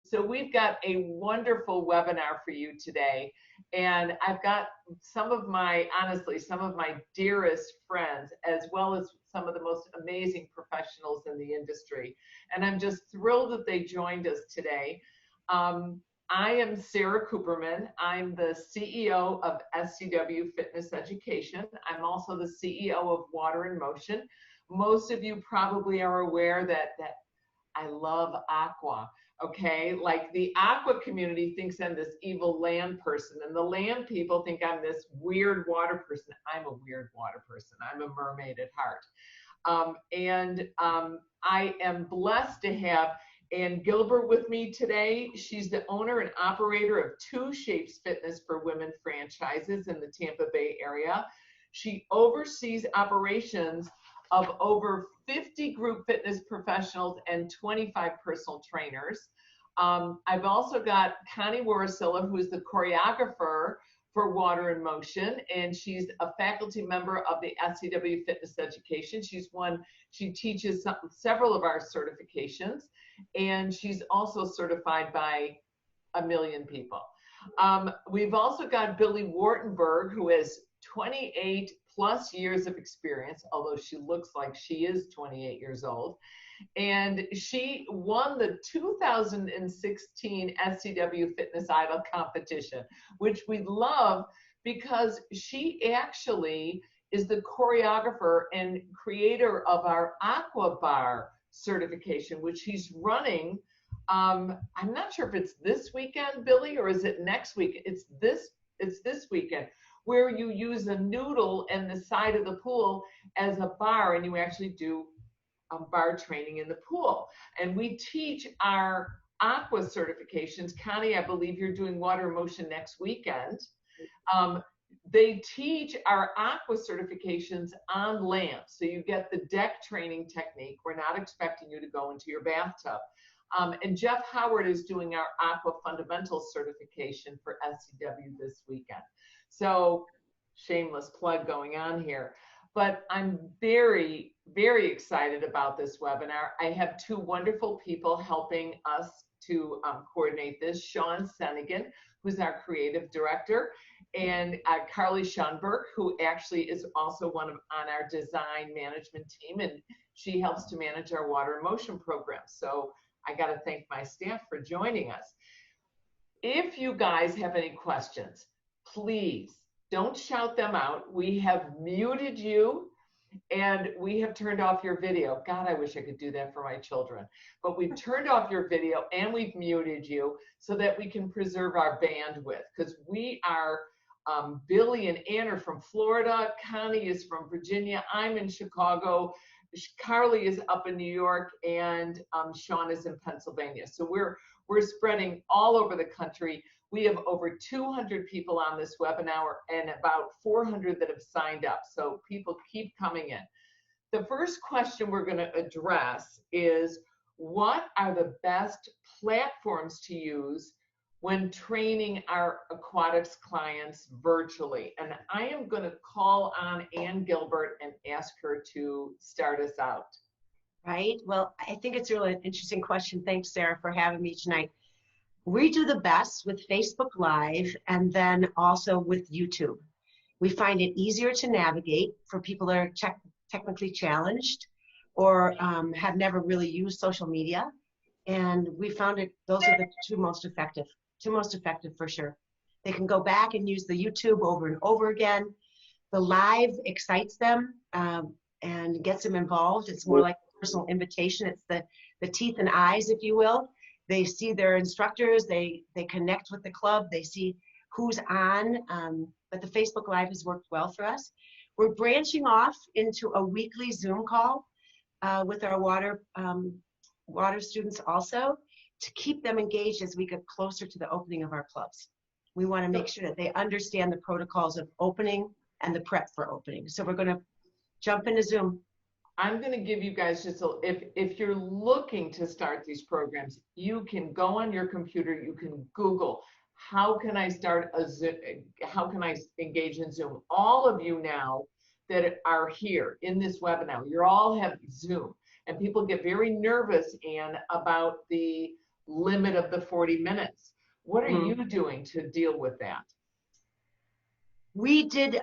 So we've got a wonderful webinar for you today. And I've got some of my, honestly, some of my dearest friends, as well as some of the most amazing professionals in the industry. And I'm just thrilled that they joined us today. I am Sara Kooperman. I'm the CEO of SCW Fitness Education. I'm also the CEO of WATERinMOTION. Most of you probably are aware that I love aqua. Okay, like the aqua community thinks I'm this evil land person, and the land people think I'm this weird water person. I'm a weird water person. I'm a mermaid at heart. I am blessed to have Ann Gilbert with me today. She's the owner and operator of Two Shapes Fitness for Women franchises in the Tampa Bay area. She oversees operations of over 50 group fitness professionals and 25 personal trainers. I've also got Connie Warasila, who is the choreographer for WATERinMOTION, and she's a faculty member of the SCW Fitness Education. She teaches several of our certifications, and she's also certified by a million people. We've also got Billie Wartenberg, who has 28 plus years of experience, although she looks like she is 28 years old. And she won the 2016 SCW Fitness Idol Competition, which we love because she actually is the choreographer and creator of our Aqua Bar certification, which she's running. I'm not sure if it's this weekend, Billie, or is it next week? It's this weekend, where you use a noodle and the side of the pool as a bar, and you actually do bar training in the pool. And we teach our aqua certifications. Connie, I believe you're doing WATERinMOTION next weekend. They teach our aqua certifications on land. So you get the deck training technique. We're not expecting you to go into your bathtub. And Jeff Howard is doing our aqua fundamentals certification for SCW this weekend. So shameless plug going on here. But I'm very, very excited about this webinar. I have two wonderful people helping us to coordinate this. Sean Sennigan, who's our creative director, and Carly Schoenberg, who actually is also on our design management team, and she helps to manage our WATERinMOTION program. So I got to thank my staff for joining us. If you guys have any questions, please don't shout them out. We have muted you and we have turned off your video. God, I wish I could do that for my children. But we've turned off your video and we've muted you so that we can preserve our bandwidth, because we are, Billie and Ann are from Florida, Connie is from Virginia, I'm in Chicago, Carly is up in New York, and Sean is in Pennsylvania. So we're spreading all over the country. We have over 200 people on this webinar and about 400 that have signed up. So people keep coming in. The first question we're going to address is, what are the best platforms to use when training our aquatics clients virtually? And I am going to call on Ann Gilbert and ask her to start us out. Right. Well, I think it's really an interesting question. Thanks, Sara, for having me tonight. We do the best with Facebook Live and then also with YouTube. We find it easier to navigate for people that are technically challenged or have never really used social media. And we found it, those are the two most effective for sure. They can go back and use the YouTube over and over again. The live excites them and gets them involved. It's more like a personal invitation. It's the teeth and eyes, if you will. They see their instructors, they connect with the club, they see who's on, but the Facebook Live has worked well for us. We're branching off into a weekly Zoom call with our water students also, to keep them engaged as we get closer to the opening of our clubs. We want to make sure that they understand the protocols of opening and the prep for opening. So we're going to jump into Zoom. I'm going to give you guys just if you're looking to start these programs, you can go on your computer, you can Google, how can I start a Zoom, how can I engage in Zoom? All of you now that are here in this webinar, you all have Zoom, and people get very nervous, Ann, about the limit of the 40 minutes. What are you doing to deal with that? We did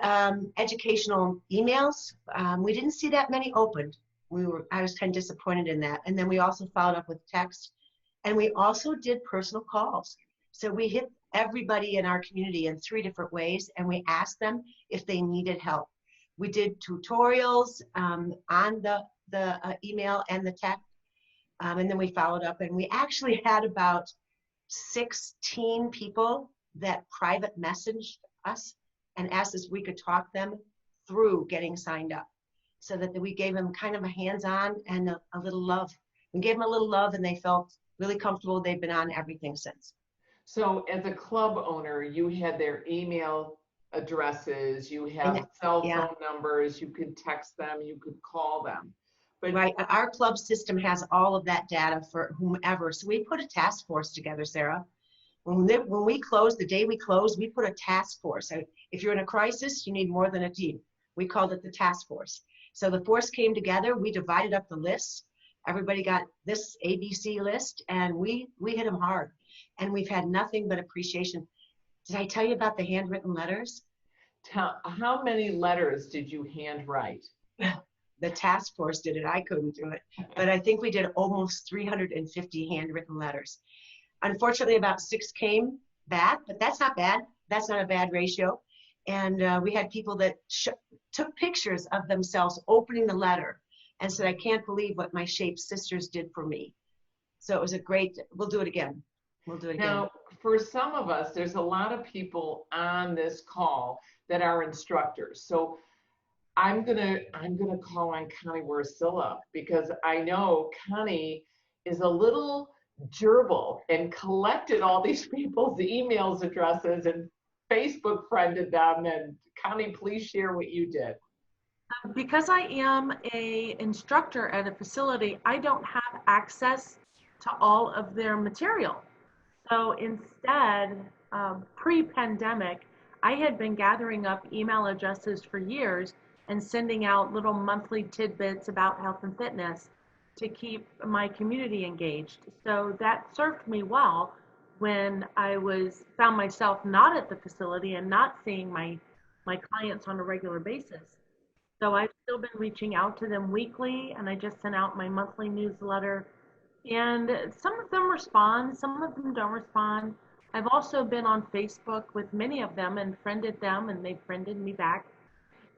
educational emails. We didn't see that many opened. I was kind of disappointed in that. And then we also followed up with text, and we also did personal calls. So we hit everybody in our community in 3 different ways, and we asked them if they needed help. We did tutorials on the email and the text, and then we followed up, and we actually had about 16 people that private messaged us and asked us if we could talk them through getting signed up, so that we gave them kind of a hands-on and a little love. We gave them a little love, and they felt really comfortable. They've been on everything since. So as a club owner, you had their email addresses, you have cell phone numbers, you could text them, you could call them. But right, our club system has all of that data for whomever. So we put a task force together, Sarah. When we closed, the day we closed, we put a task force. So if you're in a crisis, you need more than a team. We called it the task force. So the force came together. We divided up the lists. Everybody got this ABC list, and we hit them hard. And we've had nothing but appreciation. Did I tell you about the handwritten letters? How many letters did you handwrite? The task force did it. I couldn't do it. But I think we did almost 350 handwritten letters. Unfortunately, about 6 came back, but that's not bad. That's not a bad ratio. And we had people that took pictures of themselves opening the letter and said, I can't believe what my Shape sisters did for me. So it was a great, we'll do it again. We'll do it again. Now, for some of us, there's a lot of people on this call that are instructors. So I'm gonna call on Connie Warasila, because I know Connie is a little gerbil and collected all these people's emails addresses and Facebook friended them. And Connie, please share what you did. Because I am an instructor at a facility, I don't have access to all of their material. So instead, pre-pandemic, I had been gathering up email addresses for years and sending out little monthly tidbits about health and fitness to keep my community engaged. So that served me well when I found myself not at the facility and not seeing my clients on a regular basis. So I've still been reaching out to them weekly, and I just sent out my monthly newsletter. And some of them respond, some of them don't respond. I've also been on Facebook with many of them and friended them, and they friended me back.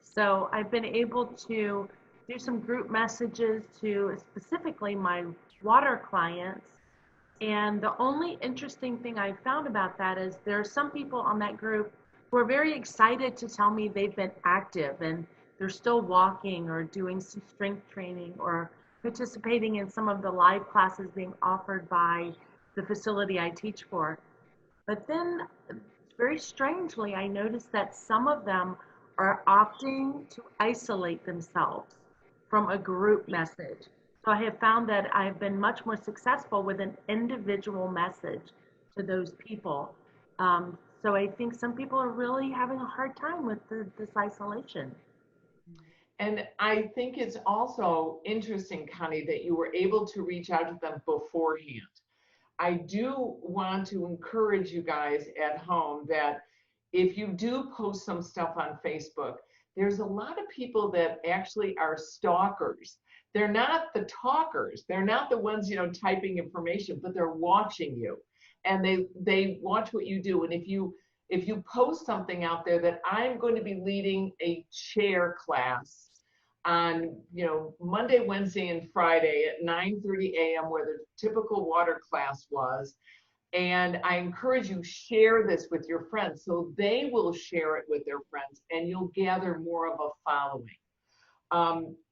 So I've been able to do some group messages to specifically my water clients. And the only interesting thing I found about that is there are some people on that group who are very excited to tell me they've been active and they're still walking or doing some strength training or participating in some of the live classes being offered by the facility I teach for. But then, very strangely, I noticed that some of them are opting to isolate themselves from a group message. So I have found that I've been much more successful with an individual message to those people. So I think some people are really having a hard time with this isolation. And I think it's also interesting, Connie, that you were able to reach out to them beforehand. I do want to encourage you guys at home that if you do post some stuff on Facebook, there's a lot of people that actually are stalkers. They're not the talkers. They're not the ones, typing information, but they're watching you, and they watch what you do. And if you post something out there that I'm going to be leading a chair class on Monday, Wednesday, and Friday at 9:30 a.m. where the typical water class was, and I encourage you, share this with your friends so they will share it with their friends, and you'll gather more of a following.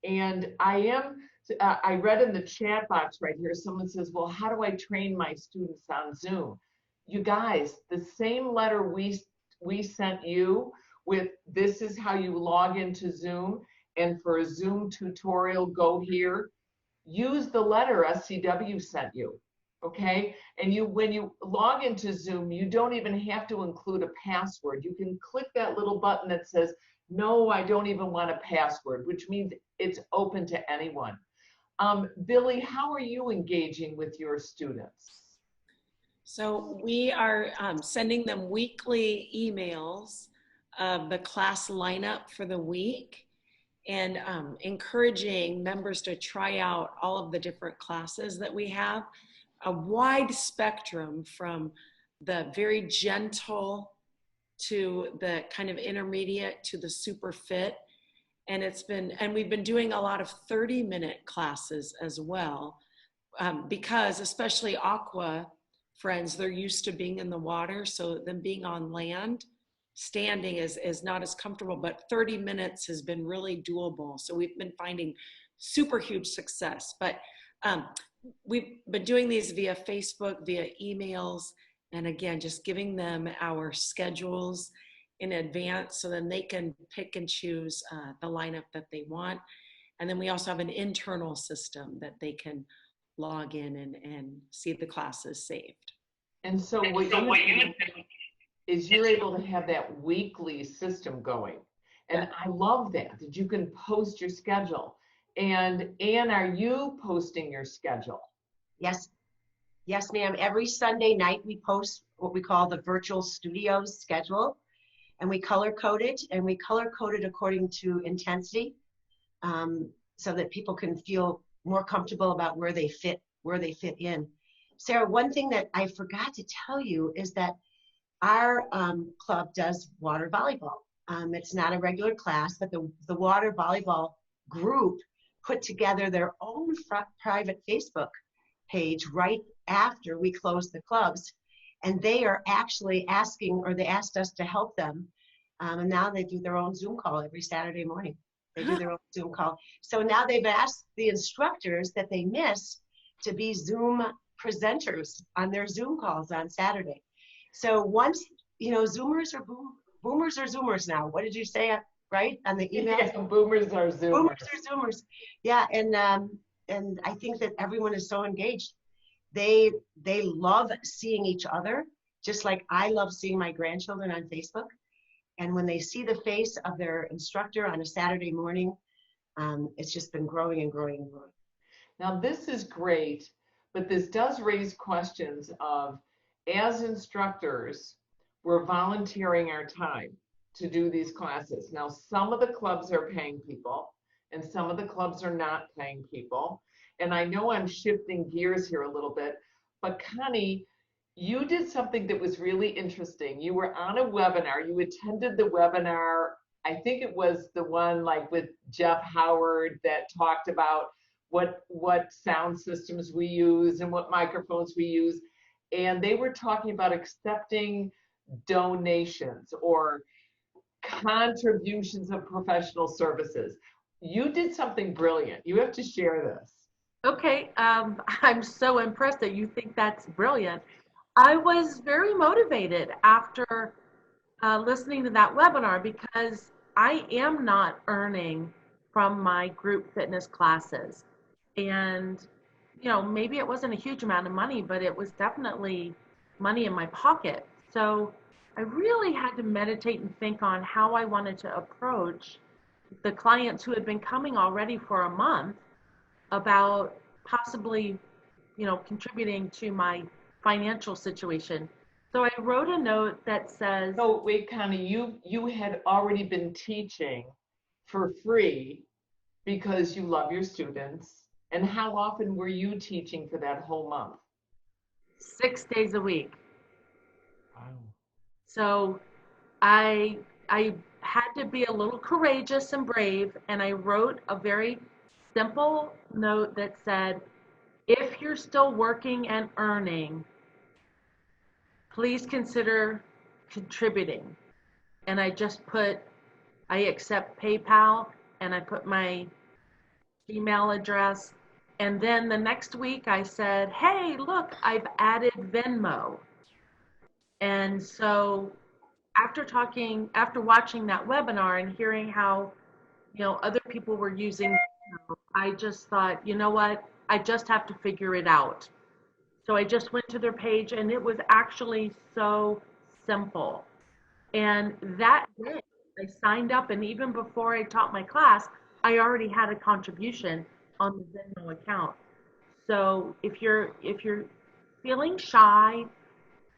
And I read in the chat box right here, someone says, well, how do I train my students on Zoom? You guys, the same letter we sent you with, this is how you log into Zoom, and for a Zoom tutorial, go here. Use the letter SCW sent you, okay? And when you log into Zoom, you don't even have to include a password. You can click that little button that says, no, I don't even want a password, which means it's open to anyone. Billie, how are you engaging with your students? So we are sending them weekly emails of the class lineup for the week, and encouraging members to try out all of the different classes that we have. A wide spectrum from the very gentle to the kind of intermediate to the super fit. And we've been doing a lot of 30-minute classes as well, because especially aqua friends, they're used to being in the water. So them being on land, standing is not as comfortable, but 30 minutes has been really doable. So we've been finding super huge success. But we've been doing these via Facebook, via emails, and again, just giving them our schedules in advance so then they can pick and choose the lineup that they want. And then we also have an internal system that they can log in and see the classes saved. And so what you is you're able to have that weekly system going. And I love that you can post your schedule. And Anne, are you posting your schedule? Yes. Yes, ma'am. Every Sunday night we post what we call the virtual studios schedule, and we color code it, according to intensity, so that people can feel more comfortable about where they fit in. Sarah, one thing that I forgot to tell you is that our club does water volleyball. It's not a regular class, but the water volleyball group put together their own private Facebook page right after we closed the clubs. And they are actually they asked us to help them. And now they do their own Zoom call every Saturday morning. They do their own Zoom call. So now they've asked the instructors that they miss to be Zoom presenters on their Zoom calls on Saturday. So once, Zoomers are boomers or Zoomers now. What did you say, right, on the email? Yeah, boomers are Zoomers. Boomers are Zoomers. Yeah, and I think that everyone is so engaged. They love seeing each other, just like I love seeing my grandchildren on Facebook. And when they see the face of their instructor on a Saturday morning, it's just been growing and growing and growing. Now this is great, but this does raise questions of, as instructors, we're volunteering our time to do these classes. Now, some of the clubs are paying people and some of the clubs are not paying people. And I know I'm shifting gears here a little bit, but Connie, you did something that was really interesting. You were on a webinar, you attended the webinar, I think it was the one like with Jeff Howard that talked about what sound systems we use and what microphones we use. And they were talking about accepting donations or contributions of professional services. You did something brilliant. You have to share this. Okay, I'm so impressed that you think that's brilliant. I was very motivated after listening to that webinar because I am not earning from my group fitness classes. And, maybe it wasn't a huge amount of money, but it was definitely money in my pocket. So I really had to meditate and think on how I wanted to approach the clients who had been coming already for a month about possibly, contributing to my financial situation. So I wrote a note that says, so wait, Connie, you had already been teaching for free because you love your students. And how often were you teaching for that whole month? 6 days a week. Wow. So I had to be a little courageous and brave, and I wrote a very simple note that said, if you're still working and earning, please consider contributing. And I just put, I accept PayPal, and I put my email address. And then the next week I said, hey, look, I've added Venmo. And so after watching that webinar and hearing how, other people were using Venmo, I just thought, you know what, I just have to figure it out. So I just went to their page, and it was actually so simple. And that day, I signed up, and even before I taught my class, I already had a contribution on the Venmo account. So if you're feeling shy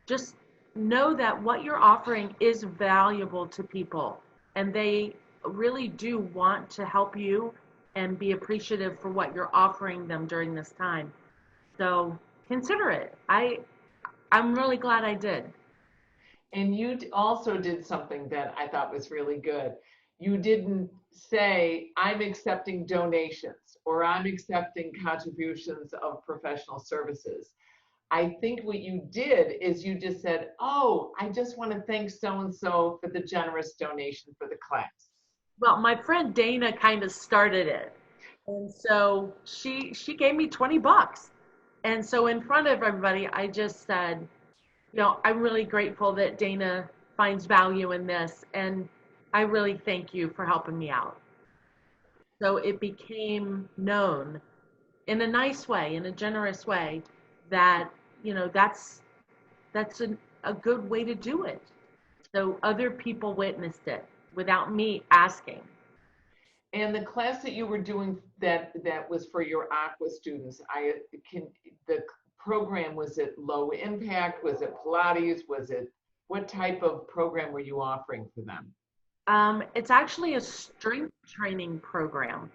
just know that what you're offering is valuable to people, and they really do want to help you and be appreciative for what you're offering them during this time. So consider it. I'm really glad I did. And you also did something that I thought was really good. You didn't say, I'm accepting donations or I'm accepting contributions of professional services. I think what you did is you just said, oh, I just want to thank so-and-so for the generous donation for the class. Well, my friend Dana kind of started it. And so she gave me 20 bucks. And so in front of everybody, I just said, you know, I'm really grateful that Dana finds value in this, and I really thank you for helping me out. So it became known in a nice way, in a generous way, that, you know, that's a good way to do it. So other people witnessed it without me asking. And the class that you were doing that was for your aqua students, the program, was it low impact? Was it Pilates? What type of program were you offering for them? It's actually a strength training program,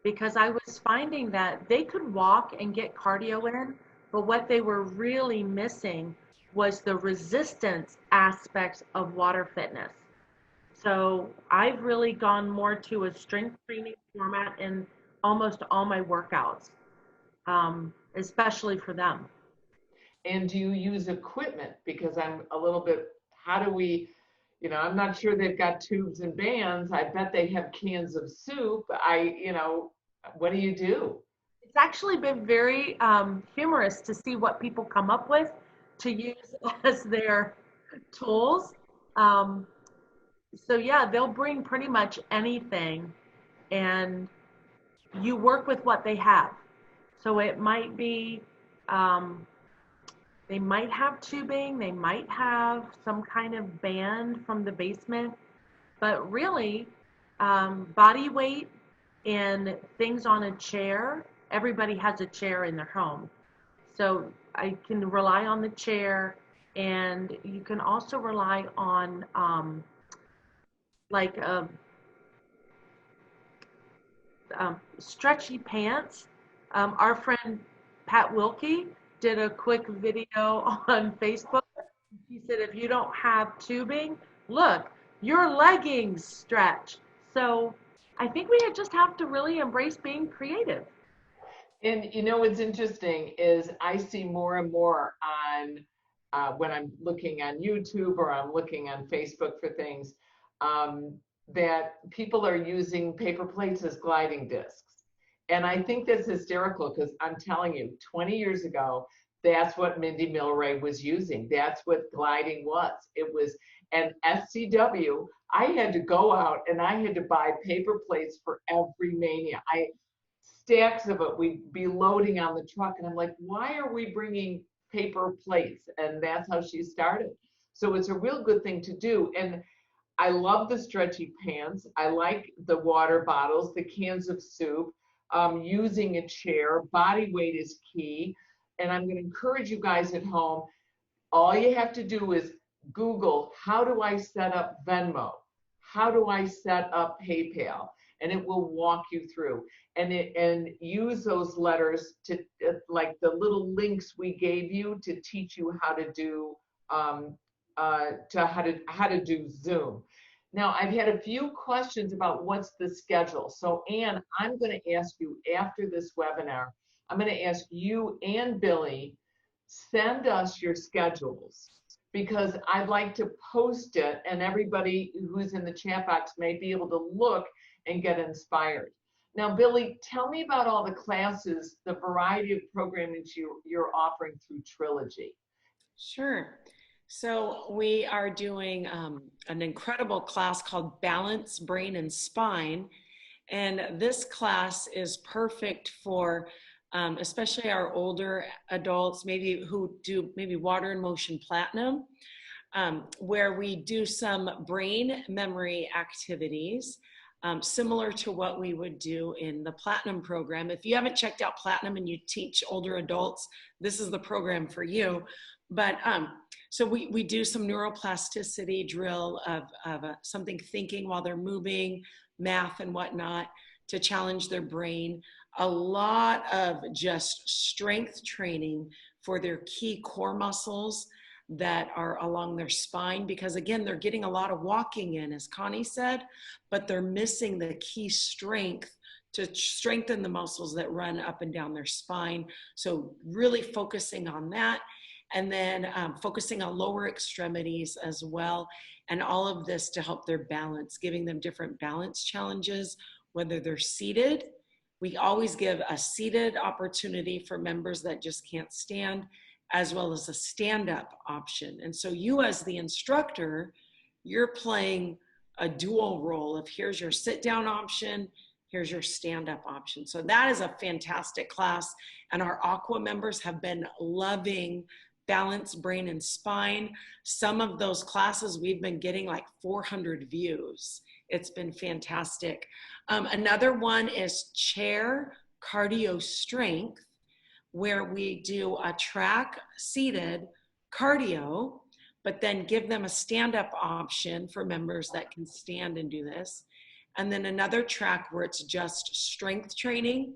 because I was finding that they could walk and get cardio in, but what they were really missing was the resistance aspects of water fitness. So I've really gone more to a strength training format in almost all my workouts, especially for them. And do you use equipment? Because I'm a little bit, how do we, I'm not sure they've got tubes and bands. I bet they have cans of soup. What do you do? It's actually been very humorous to see what people come up with to use as their tools. So yeah, they'll bring pretty much anything, and you work with what they have. So it might be, they might have tubing, they might have some kind of band from the basement, but really, body weight and things on a chair. Everybody has a chair in their home. So I can rely on the chair, and you can also rely on like stretchy pants. Our friend Pat Wilkie did a quick video on Facebook. She said, if you don't have tubing, look, your leggings stretch. So I think we just have to really embrace being creative. And what's interesting is I see more and more on when I'm looking on YouTube or I'm looking on Facebook for things, that people are using paper plates as gliding discs. And I think that's hysterical, because I'm telling you, 20 years ago, that's what Mindy Milray was using. That's what gliding was. It was an SCW. I had to go out and I had to buy paper plates for every mania. Stacks of it, we'd be loading on the truck, and I'm like, why are we bringing paper plates? And that's how she started. So it's a real good thing to do. And I love the stretchy pants. I like the water bottles, the cans of soup, using a chair. Body weight is key. And I'm going to encourage you guys at home, all you have to do is Google, how do I set up Venmo? How do I set up PayPal? And it will walk you through. And use those letters to, like the little links we gave you, to teach you how to do how to do Zoom. Now, I've had a few questions about what's the schedule. So Ann, I'm going to ask you after this webinar, I'm going to ask you and Billie, send us your schedules, because I'd like to post it, and everybody who's in the chat box may be able to look and get inspired. Now, Billie, tell me about all the classes, the variety of programming you're offering through Trilogy. Sure. So we are doing an incredible class called Balance, Brain, and Spine. And this class is perfect for especially our older adults, maybe who do maybe WATERinMOTION Platinum, where we do some brain memory activities, similar to what we would do in the Platinum program. If you haven't checked out Platinum and you teach older adults, this is the program for you. But so we do some neuroplasticity drill of something thinking while they're moving, math and whatnot, to challenge their brain. A lot of just strength training for their key core muscles that are along their spine, because again, they're getting a lot of walking in, as Connie said, but they're missing the key strength to strengthen the muscles that run up and down their spine. So really focusing on that, and then focusing on lower extremities as well. And all of this to help their balance, giving them different balance challenges, whether they're seated. We always give a seated opportunity for members that just can't stand, as well as a stand-up option. And so you as the instructor, you're playing a dual role of here's your sit-down option, here's your stand-up option. So that is a fantastic class. And our Aqua members have been loving balance, brain, and spine. Some of those classes, we've been getting like 400 views. It's been fantastic. Another one is chair cardio strength, where we do a track seated cardio, but then give them a stand-up option for members that can stand and do this. And then another track where it's just strength training.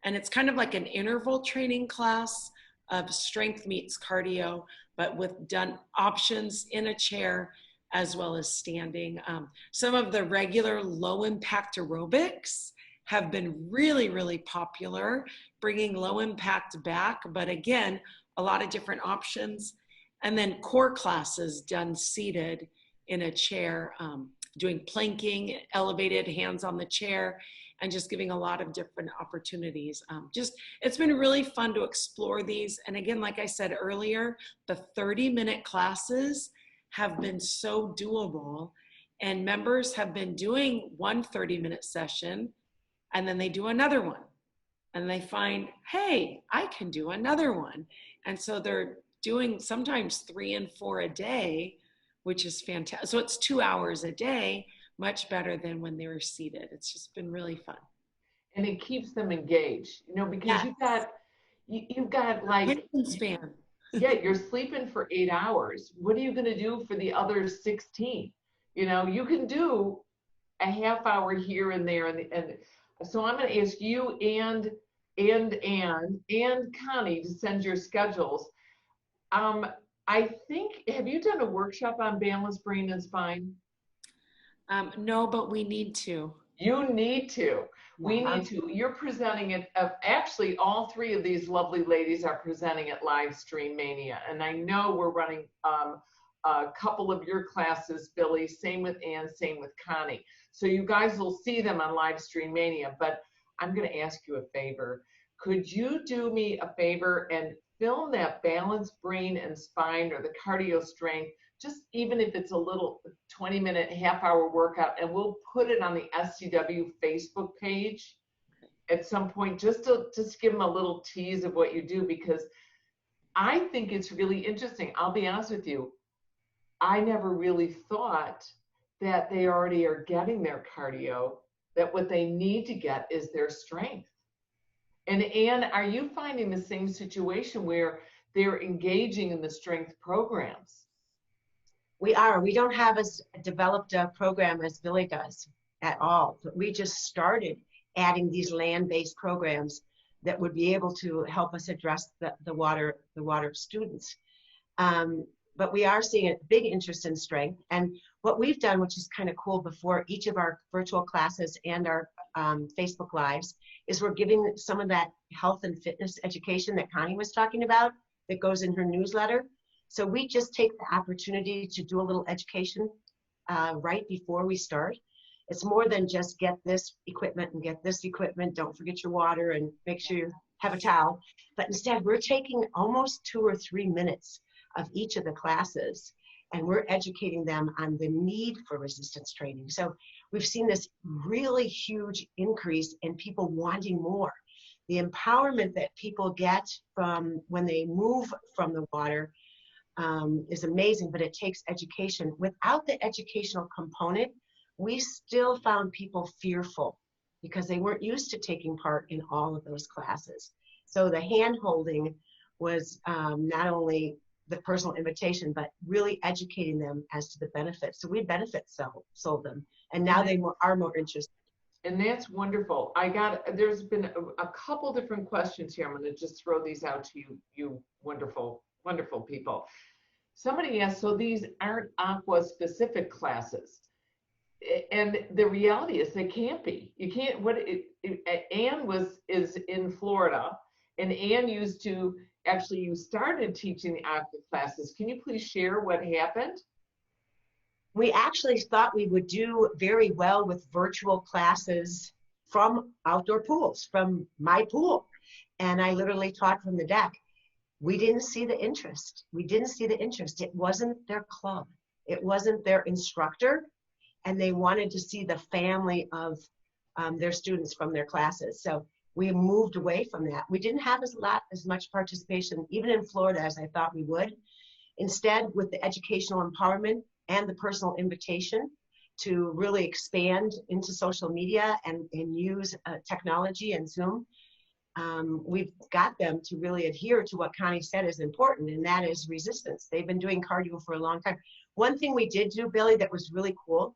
And it's kind of like an interval training class of strength meets cardio, but with done options in a chair as well as standing. Some of the regular low impact aerobics have been really, really popular, bringing low impact back, but again, a lot of different options. And then core classes done seated in a chair, doing planking, elevated hands on the chair, and just giving a lot of different opportunities. It's been really fun to explore these. And again, like I said earlier, the 30-minute classes have been so doable, and members have been doing one 30-minute session, and then they do another one, and they find, hey, I can do another one. And so they're doing sometimes 3 and 4 a day, which is fantastic. So it's 2 hours a day, much better than when they were seated. It's just been really fun. And it keeps them engaged, you know, because Yes. you've got like, Attention span. yeah, you're sleeping for 8 hours. What are you going to do for the other 16? You know, you can do a half hour here and there. And so I'm going to ask you and Connie to send your schedules. I think, have you done a workshop on balance, brain, and spine? No, but we need to. You need to. We need to. You're presenting it. Actually, all 3 of these lovely ladies are presenting at Live Stream Mania. And I know we're running a couple of your classes, Billie, same with Ann, same with Connie. So you guys will see them on Live Stream Mania. But I'm going to ask you a favor. Could you do me a favor and film that balance, brain, and spine, or the cardio strength, just even if it's a little 20-minute, half-hour workout, and we'll put it on the SCW Facebook page at some point, just to give them a little tease of what you do, because I think it's really interesting. I'll be honest with you. I never really thought that they already are getting their cardio, that what they need to get is their strength. And Ann, are you finding the same situation where they're engaging in the strength programs? We are. We don't have as developed a program as Billie does at all, but we just started adding these land-based programs that would be able to help us address the water students. But we are seeing a big interest in strength. And what we've done, which is kind of cool, before each of our virtual classes and our Facebook Lives, is we're giving some of that health and fitness education that Connie was talking about that goes in her newsletter. So we just take the opportunity to do a little education right before we start. It's more than just get this equipment and get this equipment. Don't forget your water and make sure you have a towel. But instead, we're taking almost 2 or 3 minutes of each of the classes, and we're educating them on the need for resistance training. So we've seen this really huge increase in people wanting more. The empowerment that people get from when they move from the water is amazing, but it takes education. Without the educational component, we still found people fearful because they weren't used to taking part in all of those classes. So the hand holding was not only the personal invitation, but really educating them as to the benefits. So we sold them, and now they are more interested. And that's wonderful. There's been a couple different questions here. I'm going to just throw these out to you wonderful, wonderful people. Somebody asked, so these aren't aqua specific classes? And the reality is they can't be. You can't, Anne is in Florida, and Anne you started teaching the aqua classes. Can you please share what happened? We actually thought we would do very well with virtual classes from outdoor pools, from my pool. And I literally taught from the deck. We didn't see the interest. It wasn't their club. It wasn't their instructor. And they wanted to see the family of their students from their classes. So we moved away from that. We didn't have as much participation, even in Florida, as I thought we would. Instead, with the educational empowerment and the personal invitation to really expand into social media and use technology and Zoom, we've got them to really adhere to what Connie said is important, and that is resistance. They've been doing cardio for a long time. One thing we did do, Billie, that was really cool,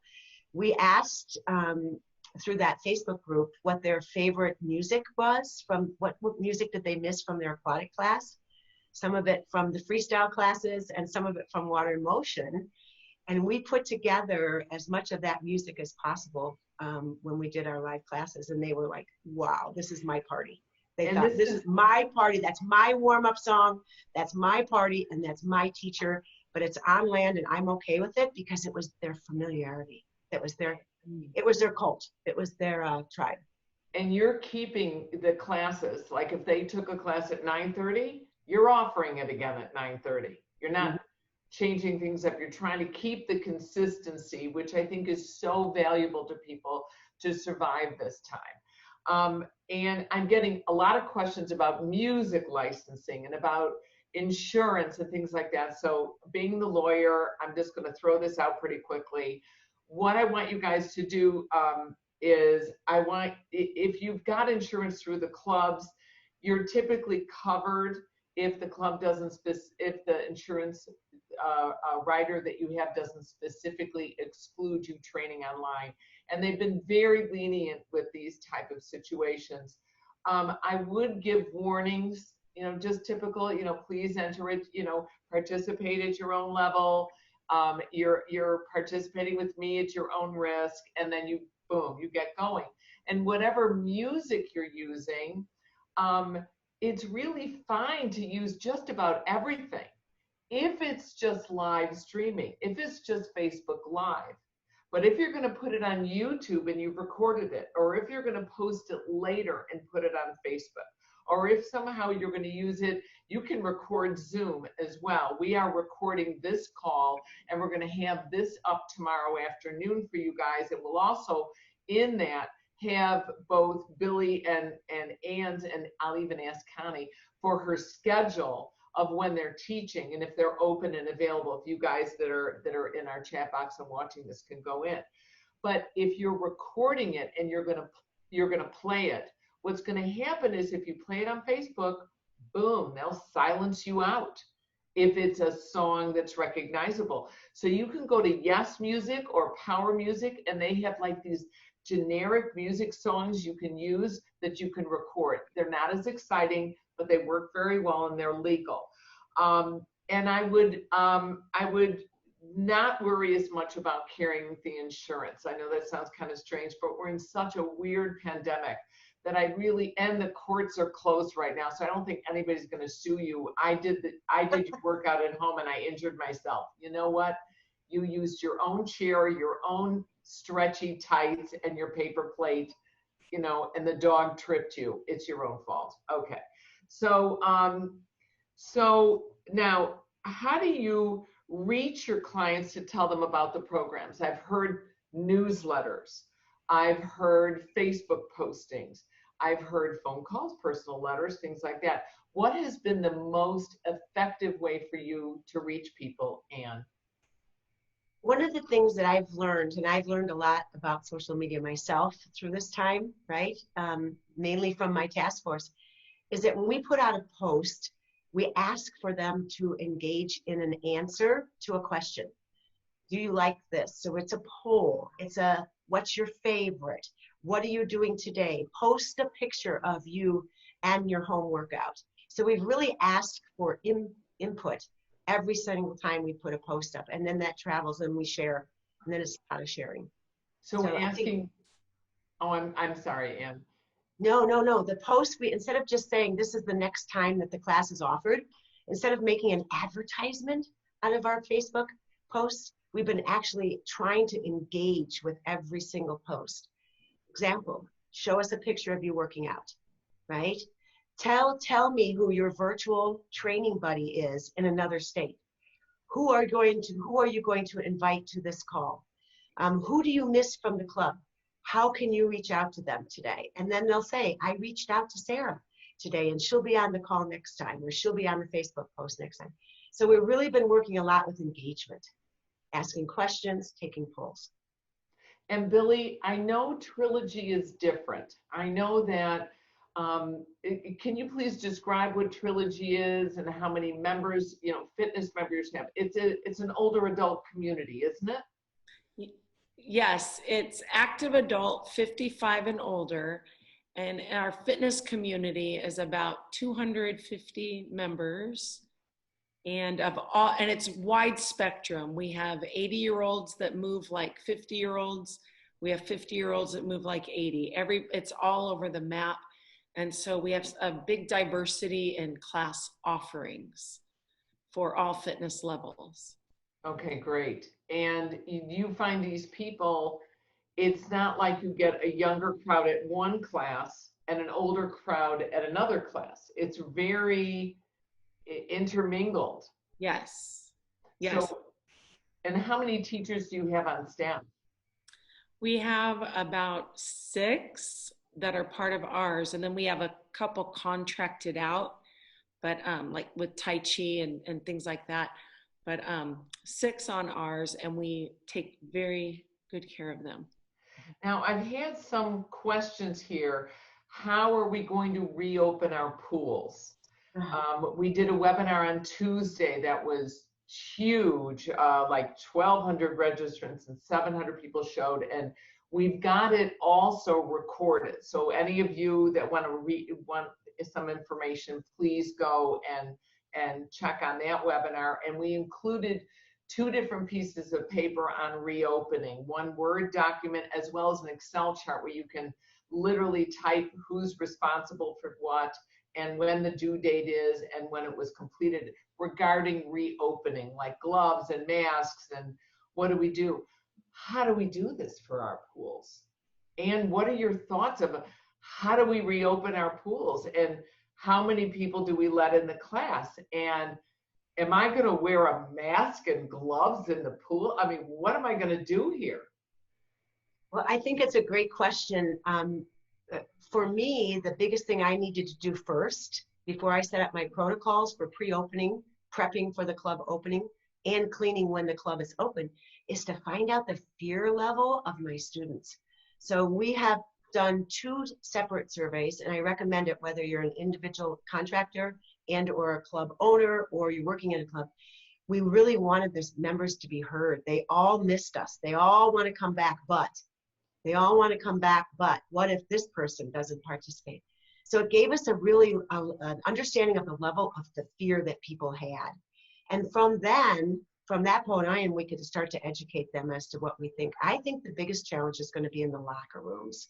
we asked through that Facebook group what their favorite music was, from what music did they miss from their aquatic class, some of it from the freestyle classes and some of it from Water in Motion. And we put together as much of that music as possible when we did our live classes. And they were like, wow, this is my party. They thought, this is my party. That's my warm-up song. That's my party, and that's my teacher. But it's on land, and I'm okay with it because it was their familiarity. It was their cult. It was their tribe. And you're keeping the classes. Like if they took a class at 9:30, you're offering it again at 9:30. You're not changing things up. You're trying to keep the consistency, which I think is so valuable to people to survive this time. And I'm getting a lot of questions about music licensing and about insurance and things like that. So being the lawyer, I'm just going to throw this out pretty quickly. What I want you guys to do is if you've got insurance through the clubs, you're typically covered if the club if the insurance rider that you have doesn't specifically exclude you training online. And they've been very lenient with these type of situations. I would give warnings, just typical, please enter it, participate at your own level. You're participating with me at your own risk, and then you get going. And whatever music you're using, it's really fine to use just about everything. If it's just live streaming, if it's just Facebook Live. But if you're going to put it on YouTube and you've recorded it, or if you're going to post it later and put it on Facebook, or if somehow you're going to use it, you can record Zoom as well. We are recording this call, and we're going to have this up tomorrow afternoon for you guys. And we'll also, in that, have both Billie and Anne's, and I'll even ask Connie for her schedule of when they're teaching and if they're open and available. If you guys that are in our chat box and watching this can go in. But if you're recording it and you're gonna play it, what's gonna happen is if you play it on Facebook, boom, they'll silence you out if it's a song that's recognizable. So you can go to Yes Music or Power Music, and they have like these generic music songs you can use that you can record. They're not as exciting, but they work very well and they're legal. And I would not worry as much about carrying the insurance. I know that sounds kind of strange, but we're in such a weird pandemic that and the courts are closed right now, so I don't think anybody's going to sue you. I did your workout at home and I injured myself. You know what? You used your own chair, your own stretchy tights, and your paper plate, and the dog tripped you. It's your own fault. Okay. So now, how do you reach your clients to tell them about the programs? I've heard newsletters. I've heard Facebook postings. I've heard phone calls, personal letters, things like that. What has been the most effective way for you to reach people, Anne? One of the things that I've learned, and I've learned a lot about social media myself through this time, right? Mainly from my task force, is that when we put out a post, we ask for them to engage in an answer to a question. Do you like this? So it's a poll. It's a, what's your favorite? What are you doing today? Post a picture of you and your home workout. So we've really asked for input every single time we put a post up, and then that travels and we share, and then it's a lot of sharing. So we're asking, I'm sorry, Ann. No. The post, instead of just saying this is the next time that the class is offered, instead of making an advertisement out of our Facebook posts, we've been actually trying to engage with every single post. Example, show us a picture of you working out, right? Tell me who your virtual training buddy is in another state. Who are you going to invite to this call? Who do you miss from the club? How can you reach out to them today? And then they'll say, I reached out to Sara today and she'll be on the call next time, or she'll be on the Facebook post next time. So we've really been working a lot with engagement, asking questions, taking polls. And Billie, I know Trilogy is different. I know that, can you please describe what Trilogy is and how many members, fitness members have? It's an older adult community, isn't it? Yes, it's active adult 55 and older, and our fitness community is about 250 members, and it's wide spectrum. We have 80-year-olds that move like 50-year-olds. We have 50-year-olds that move like 80. It's all over the map, and so we have a big diversity in class offerings for all fitness levels. Okay, great. And you find these people, it's not like you get a younger crowd at one class and an older crowd at another class. It's very intermingled. Yes. So, and how many teachers do you have on staff? We have about 6 that are part of ours, and then we have a couple contracted out, but like with Tai Chi and things like that. But 6 on ours, and we take very good care of them. Now, I've had some questions here. How are we going to reopen our pools? We did a webinar on Tuesday that was huge, like 1,200 registrants and 700 people showed, and we've got it also recorded. So any of you that want some information, please go and check on that webinar. And we included 2 different pieces of paper on reopening, one Word document as well as an Excel chart where you can literally type who's responsible for what and when the due date is and when it was completed regarding reopening, like gloves and masks and what do we do? How do we do this for our pools? And what are your thoughts of how do we reopen our pools? And how many people do we let in the class? And am I going to wear a mask and gloves in the pool? I mean, what am I going to do here? Well, I think it's a great question. For me, the biggest thing I needed to do first, before I set up my protocols for pre-opening, prepping for the club opening, and cleaning when the club is open, is to find out the fear level of my students. So we have done 2 separate surveys, and I recommend it whether you're an individual contractor and or a club owner or you're working in a club. We really wanted the members to be heard. They all missed us. They all want to come back, but what if this person doesn't participate? So it gave us a really an understanding of the level of the fear that people had. And from that point on, we could start to educate them as to what we think. I think the biggest challenge is going to be in the locker rooms.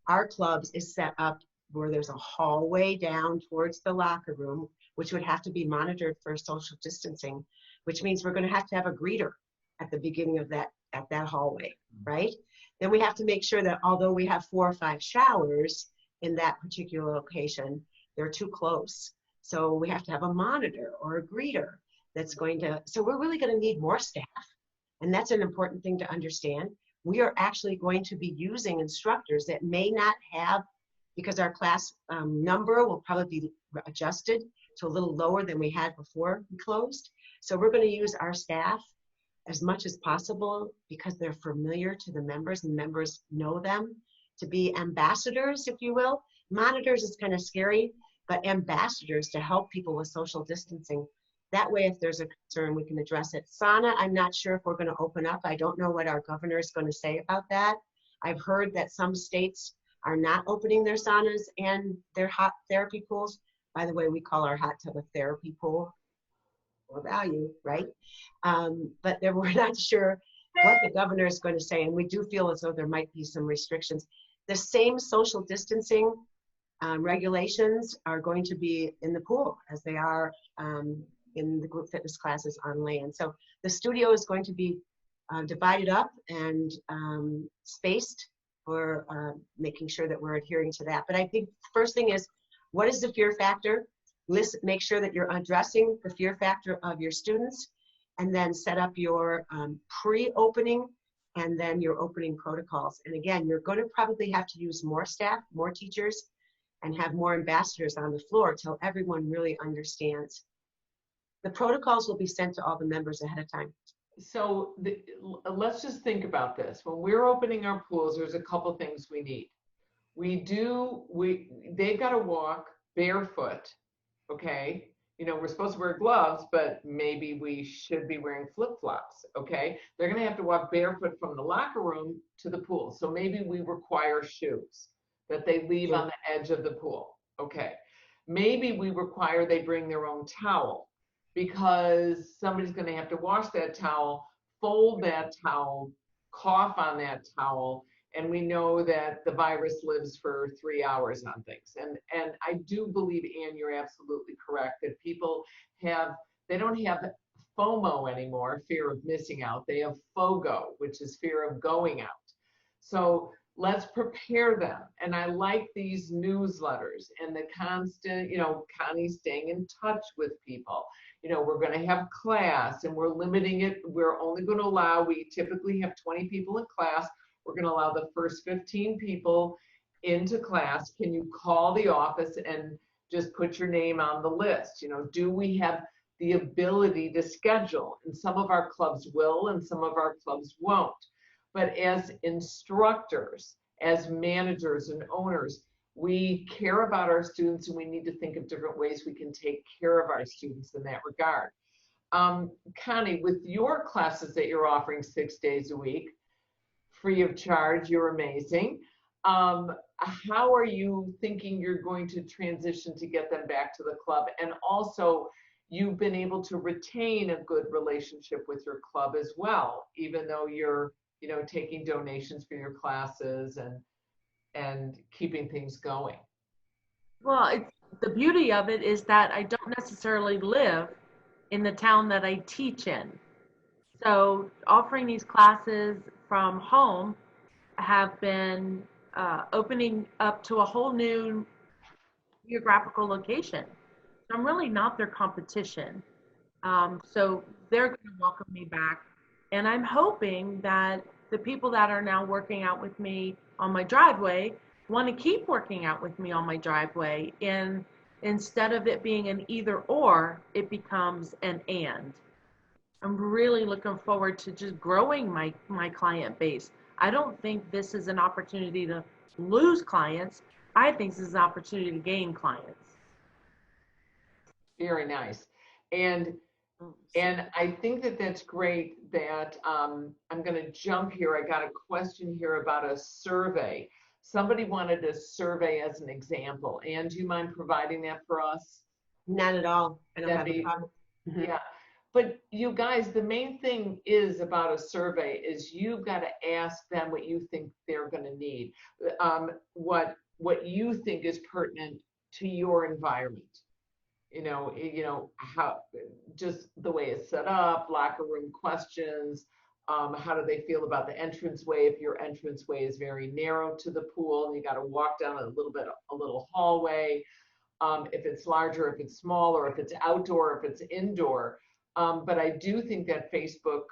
Our clubs is set up where there's a hallway down towards the locker room, which would have to be monitored for social distancing, which means we're going to have a greeter at the beginning of that hallway, right? Then we have to make sure that although we have 4 or 5 showers in that particular location, they're too close. So we have to have a monitor or a greeter that's going to, so we're really going to need more staff. And that's an important thing to understand. We are actually going to be using instructors that may not have, because our class number will probably be adjusted to a little lower than we had before we closed. So we're going to use our staff as much as possible because they're familiar to the members and members know them, to be ambassadors, if you will. Monitors is kind of scary but ambassadors to help people with social distancing. That way, if there's a concern, we can address it. Sauna, I'm not sure if we're going to open up. I don't know what our governor is going to say about that. I've heard that some states are not opening their saunas and their hot therapy pools. By the way, we call our hot tub a therapy pool for value, right? But we're not sure what the governor is going to say, and we do feel as though there might be some restrictions. The same social distancing regulations are going to be in the pool as they are in the group fitness classes on land. So the studio is going to be divided up and spaced for making sure that we're adhering to that. But I think the first thing is, what is the fear factor? Make sure that you're addressing the fear factor of your students, and then set up your pre-opening and then your opening protocols. And again, you're going to probably have to use more staff, more teachers, and have more ambassadors on the floor till everyone really understands. The protocols will be sent to all the members ahead of time. So let's just think about this. When we're opening our pools, there's a couple things we need. They've got to walk barefoot, okay? You know, we're supposed to wear gloves, but maybe we should be wearing flip-flops, okay? They're going to have to walk barefoot from the locker room to the pool. So maybe we require shoes that they leave on the edge of the pool, okay? Maybe we require they bring their own towel, because somebody's going to have to wash that towel, fold that towel, cough on that towel, and we know that the virus lives for 3 hours on things. And I do believe, Ann, you're absolutely correct, that people they don't have FOMO anymore, fear of missing out. They have FOGO, which is fear of going out. So let's prepare them. And I like these newsletters and the constant, you know, Connie staying in touch with people. You know, we're going to have class and we're limiting it. We're only going to allow, we typically have 20 people in class. We're going to allow the first 15 people into class. Can you call the office and just put your name on the list? You know, do we have the ability to schedule? And some of our clubs will and some of our clubs won't. But as instructors, as managers and owners, we care about our students, and we need to think of different ways we can take care of our students in that regard. Connie, with your classes that you're offering 6 days a week, free of charge, you're amazing. How are you thinking you're going to transition to get them back to the club? And also, you've been able to retain a good relationship with your club as well, even though you're, you know, taking donations for your classes and keeping things going. Well, the beauty of it is that I don't necessarily live in the town that I teach in. So offering these classes from home have been opening up to a whole new geographical location. So I'm really not their competition. So they're going to welcome me back. And I'm hoping that the people that are now working out with me on my driveway want to keep working out with me on my driveway. And instead of it being an either or, it becomes an and. I'm really looking forward to just growing my client base. I don't think this is an opportunity to lose clients. I think this is an opportunity to gain clients. Very nice. And I think that that's great that I'm going to jump here. I got a question here about a survey. Somebody wanted a survey as an example. Ann, do you mind providing that for us? Not at all. I don't have a problem. Yeah. But you guys, the main thing is about a survey is you've got to ask them what you think they're going to need, what you think is pertinent to your environment. You know how just the way it's set up, locker room questions. How do they feel about the entranceway? If your entranceway is very narrow to the pool and you got to walk down a little hallway. If it's larger, if it's smaller, if it's outdoor, if it's indoor. But I do think that Facebook,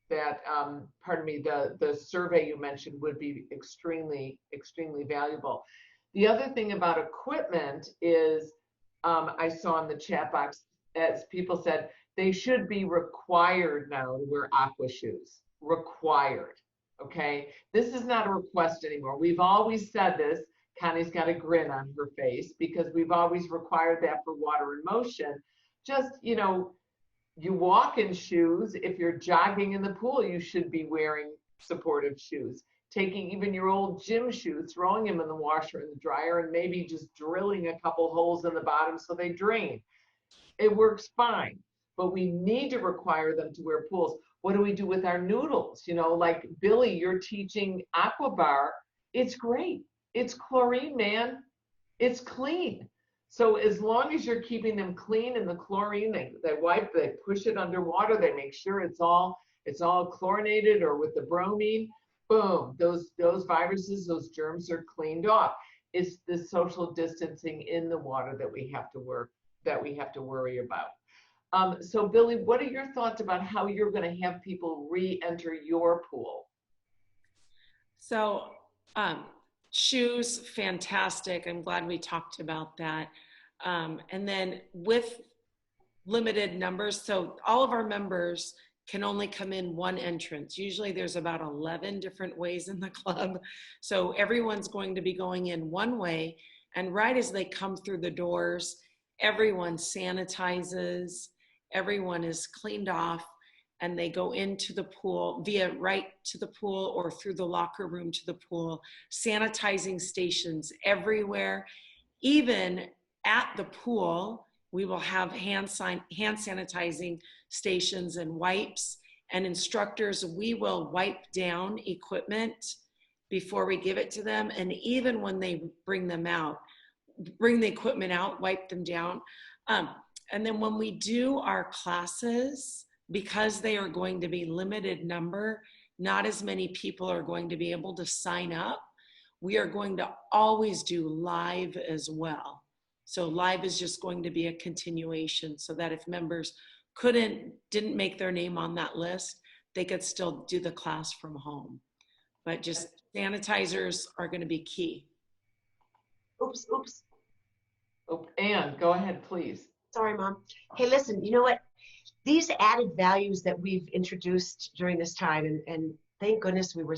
the survey you mentioned would be extremely, extremely valuable. The other thing about equipment is, I saw in the chat box, as people said, they should be required now to wear aqua shoes. Required, okay? This is not a request anymore. We've always said this. Connie's got a grin on her face because we've always required that for water in motion. Just, you know, you walk in shoes. If you're jogging in the pool, you should be wearing supportive shoes. Taking even your old gym shoes, throwing them in the washer and the dryer, and maybe just drilling a couple holes in the bottom so they drain. It works fine, but we need to require them to wear pools. What do we do with our noodles? You know, like Billie, you're teaching aqua bar. It's great. It's chlorine, man. It's clean. So as long as you're keeping them clean in the chlorine, they wipe, they push it underwater, they make sure it's all chlorinated or with the bromine, boom, those viruses, those germs are cleaned off. It's the social distancing in the water that we have to worry about. So Billie, what are your thoughts about how you're going to have people re-enter your pool? So shoes, fantastic. I'm glad we talked about that. And then with limited numbers, so all of our members can only come in one entrance. Usually there's about 11 different ways in the club. So everyone's going to be going in one way. And right as they come through the doors, everyone sanitizes, everyone is cleaned off, and they go into the pool right to the pool or through the locker room to the pool, sanitizing stations everywhere. Even at the pool, we will have hand sanitizing stations and wipes, and instructors, we will wipe down equipment before we give it to them. And even when they bring the equipment out, wipe them down. And then when we do our classes, because they are going to be limited number, not as many people are going to be able to sign up. We are going to always do live as well. So live is just going to be a continuation so that if members didn't make their name on that list, they could still do the class from home. But just sanitizers are going to be key. Oops. Oh, Anne, go ahead, please. Sorry, Mom. Hey, listen, you know what? These added values that we've introduced during this time, and thank goodness we were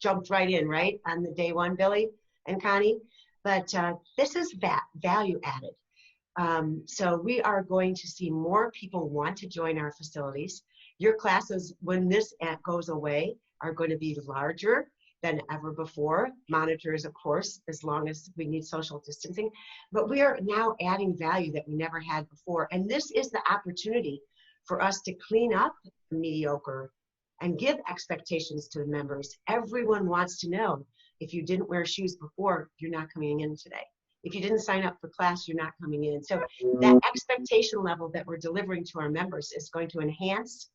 jumped right in, right, on the day one, Billie and Connie. But this is value added. So we are going to see more people want to join our facilities. Your classes, when this goes away, are going to be larger than ever before. Monitors, of course, as long as we need social distancing. But we are now adding value that we never had before. And this is the opportunity for us to clean up the mediocre and give expectations to the members. Everyone wants to know, if you didn't wear shoes before, you're not coming in today. If you didn't sign up for class, you're not coming in. So that expectation level that we're delivering to our members is going to enhance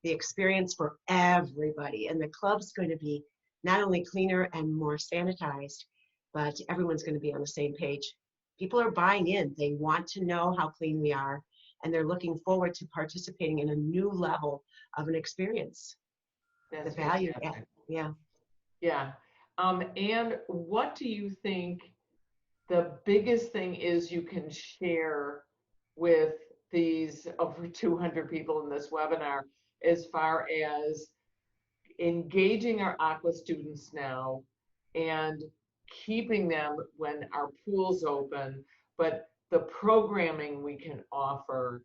the experience for everybody. And the club's going to be not only cleaner and more sanitized, but everyone's going to be on the same page. People are buying in. They want to know how clean we are, and they're looking forward to participating in a new level of an experience. That's the value, yeah. And what do you think the biggest thing is you can share with these over 200 people in this webinar as far as engaging our aqua students now and keeping them when our pool's open, but the programming we can offer,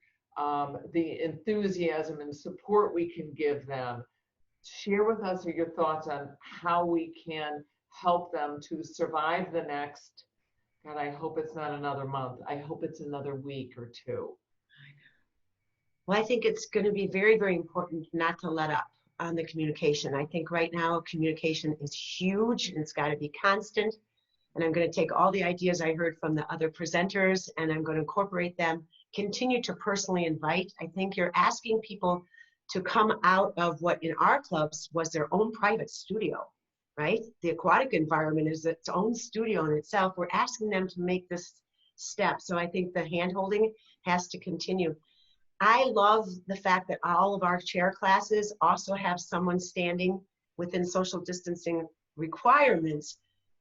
the enthusiasm and support we can give them? Share with us your thoughts on how we can help them to survive the next, God, I hope it's not another month. I hope it's another week or two. Well, I think it's going to be very, very important not to let up on the communication. I think right now communication is huge and it's got to be constant. And I'm going to take all the ideas I heard from the other presenters and I'm going to incorporate them, continue to personally invite. I think you're asking people to come out of what in our clubs was their own private studio, right? The aquatic environment is its own studio in itself. We're asking them to make this step. So I think the hand-holding has to continue. I love the fact that all of our chair classes also have someone standing within social distancing requirements,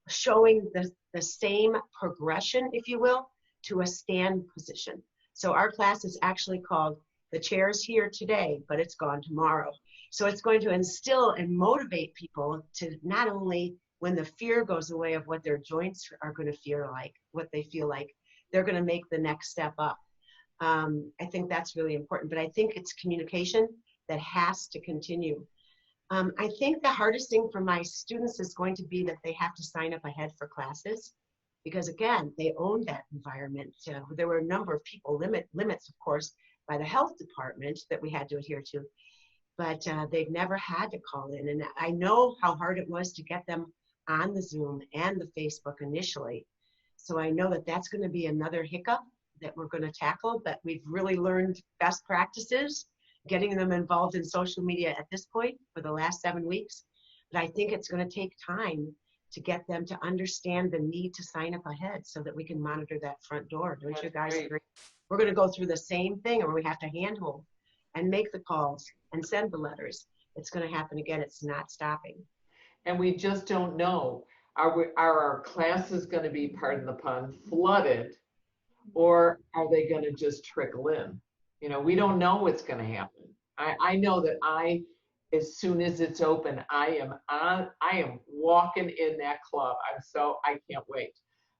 showing the same progression, if you will, to a stand position. So our class is actually called The Chair's Here Today, but it's gone tomorrow. So it's going to instill and motivate people to not only when the fear goes away of what their joints are going to feel like, what they feel like, they're going to make the next step up. I think that's really important, but I think it's communication that has to continue. I think the hardest thing for my students is going to be that they have to sign up ahead for classes, because again, they own that environment. There were a number of people, limits, of course, by the health department that we had to adhere to, but they've never had to call in. And I know how hard it was to get them on the Zoom and the Facebook initially. So I know that that's going to be another hiccup that we're going to tackle, but we've really learned best practices, getting them involved in social media at this point for the last 7 weeks. But I think it's going to take time to get them to understand the need to sign up ahead so that we can monitor that front door. Don't you guys agree? We're going to go through the same thing, or we have to handhold and make the calls and send the letters. It's going to happen again. It's not stopping. And we just don't know. Are our classes going to be, pardon the pun, flooded, or are they going to just trickle in? You know, we don't know what's going to happen. I know that as soon as it's open, I am walking in that club. I can't wait.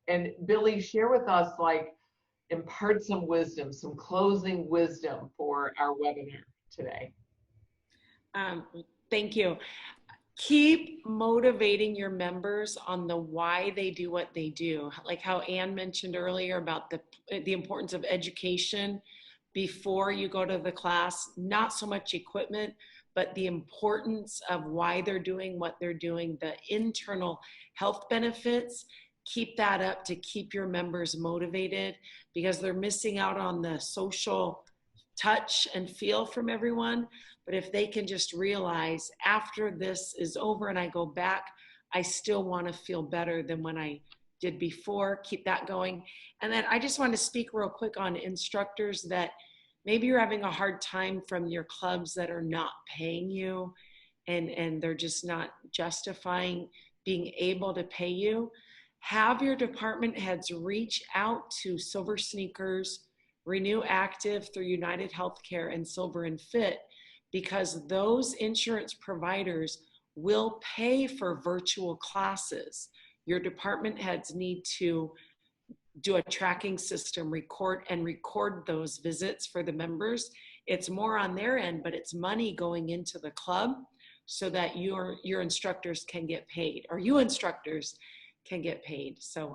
And Billie, share with us, like, impart some wisdom, some closing wisdom for our webinar today. Thank you. Keep motivating your members on the why they do what they do. Like how Ann mentioned earlier about the importance of education before you go to the class, not so much equipment, but the importance of why they're doing what they're doing, the internal health benefits. Keep that up to keep your members motivated, because they're missing out on the social touch and feel from everyone. But if they can just realize, after this is over and I go back, I still want to feel better than when I did before, keep that going. And then I just want to speak real quick on instructors that maybe you're having a hard time from your clubs that are not paying you, and they're just not justifying being able to pay you. Have your department heads reach out to Silver Sneakers, Renew Active through United Healthcare, and Silver and Fit, because those insurance providers will pay for virtual classes. Your department heads need to do a tracking system, record those visits for the members. It's more on their end, but it's money going into the club so that your instructors can get paid, or you instructors can get paid. So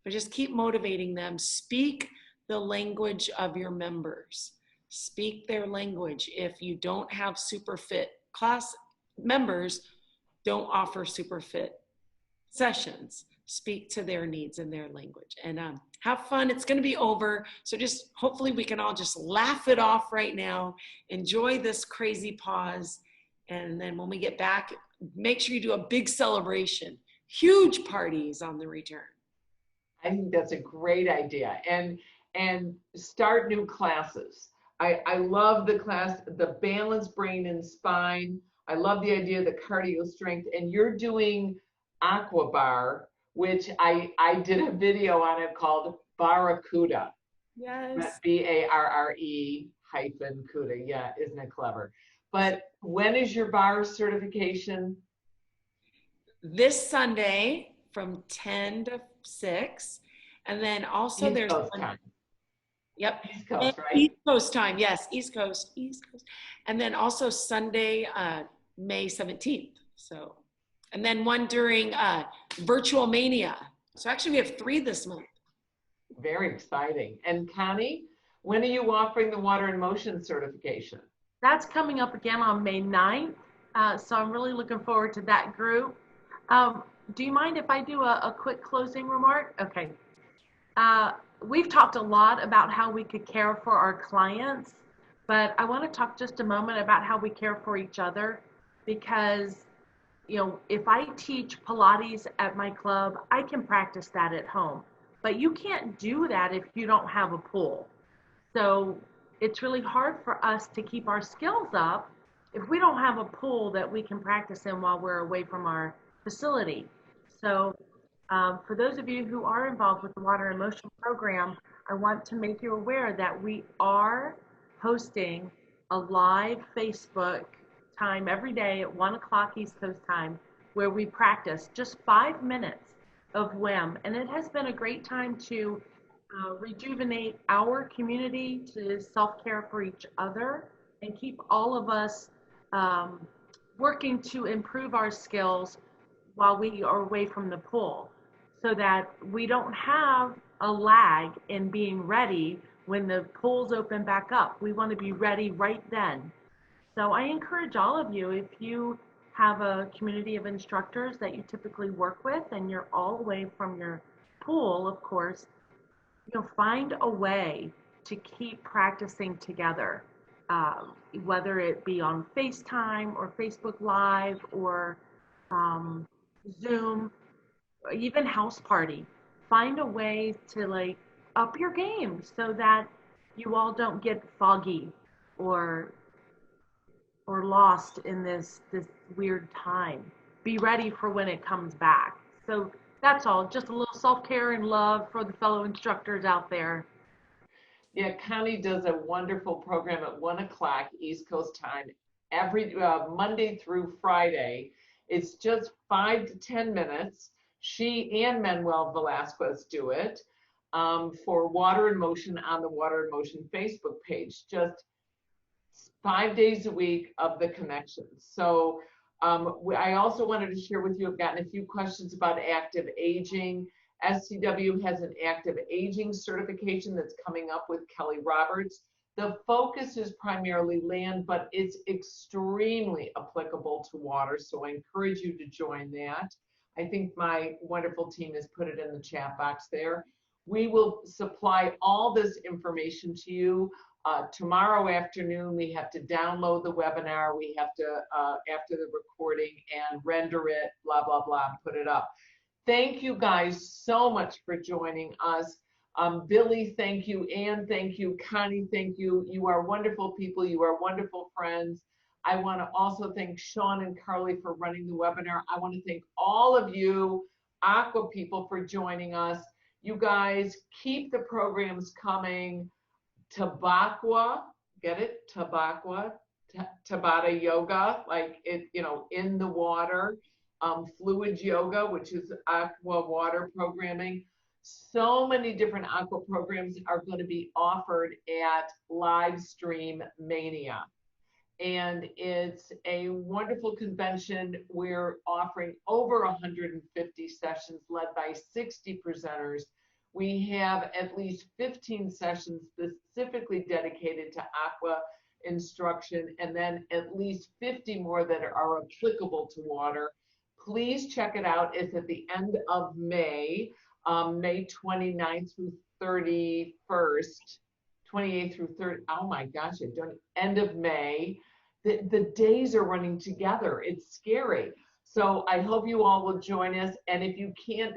but just keep motivating them. Speak the language of your members. Speak their language. If you don't have super fit class members, don't offer super fit sessions. Speak to their needs in their language, and have fun. It's going to be over. So just hopefully we can all just laugh it off right now. Enjoy this crazy pause. And then when we get back, make sure you do a big celebration, huge parties on the return. I think that's a great idea. And start new classes. I love the class, the balance, brain, and spine. I love the idea of the cardio strength. And you're doing aqua bar, which I did a video on it called Barracuda. Yes. BARRE hyphen CUDA. Yeah, isn't it clever? But when is your bar certification? This Sunday from 10 to 6. And then also East Coast time. Yep. East Coast, right? East Coast time, yes. East Coast. And then also Sunday, May 17th. So, and then one during Virtual Mania. So actually we have 3 this month. Very exciting. And Connie, when are you offering the Water in Motion certification? That's coming up again on May 9th. So I'm really looking forward to that group. Do you mind if I do a quick closing remark? Okay. We've talked a lot about how we could care for our clients, but I want to talk just a moment about how we care for each other, because, you know, if I teach Pilates at my club, I can practice that at home, but you can't do that if you don't have a pool. So it's really hard for us to keep our skills up if we don't have a pool that we can practice in while we're away from our facility. So for those of you who are involved with the Water in Motion program, I want to make you aware that we are hosting a live Facebook time every day at 1 o'clock East Coast time where we practice just 5 minutes of WIM. And it has been a great time to rejuvenate our community, to self-care for each other, and keep all of us working to improve our skills while we are away from the pool, so that we don't have a lag in being ready when the pools open back up. We want to be ready right then. So I encourage all of you, if you have a community of instructors that you typically work with and you're all away from your pool, of course, find a way to keep practicing together, whether it be on FaceTime or Facebook Live or Zoom, or even house party. Find a way to up your game so that you all don't get foggy or lost in this weird time. Be ready for when it comes back. So that's all. Just a little self-care and love for the fellow instructors out there. Yeah, Connie does a wonderful program at 1 o'clock East Coast time every Monday through Friday. It's just 5 to 10 minutes. She and Manuel Velasquez do it for Water in Motion on the Water in Motion Facebook page. Just 5 days a week of the connections. So I also wanted to share with you, I've gotten a few questions about active aging. SCW has an active aging certification that's coming up with Kelly Roberts. The focus is primarily land, but it's extremely applicable to water, so I encourage you to join that. I think my wonderful team has put it in the chat box there. We will supply all this information to you. Tomorrow afternoon, we have to download the webinar. We have to, after the recording, and render it, blah, blah, blah, and put it up. Thank you guys so much for joining us. Billie, thank you. Anne, thank you. Connie, thank you. You are wonderful people. You are wonderful friends. I want to also thank Sean and Carly for running the webinar. I want to thank all of you Aqua people for joining us. You guys keep the programs coming. Tabakwa, get it? Tabakwa, Tabata yoga, like it, in the water. Fluid yoga, which is aqua water programming. So many different aqua programs are going to be offered at Livestream Mania. And it's a wonderful convention. We're offering over 150 sessions led by 60 presenters. We have at least 15 sessions specifically dedicated to aqua instruction, and then at least 50 more that are applicable to water. Please check it out. It's at the end of May, May 29th through 31st, 28th through 30th. Oh my gosh, I don't, end of May. The days are running together. It's scary. So I hope you all will join us. And if you can't,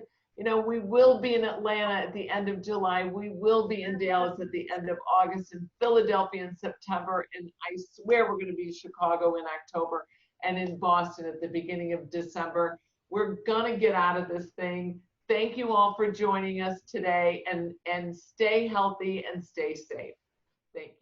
we will be in Atlanta at the end of July. We will be in Dallas at the end of August, in Philadelphia in September. And I swear we're going to be in Chicago in October, and in Boston at the beginning of December. We're gonna get out of this thing. Thank you all for joining us today, and stay healthy and stay safe. Thank you.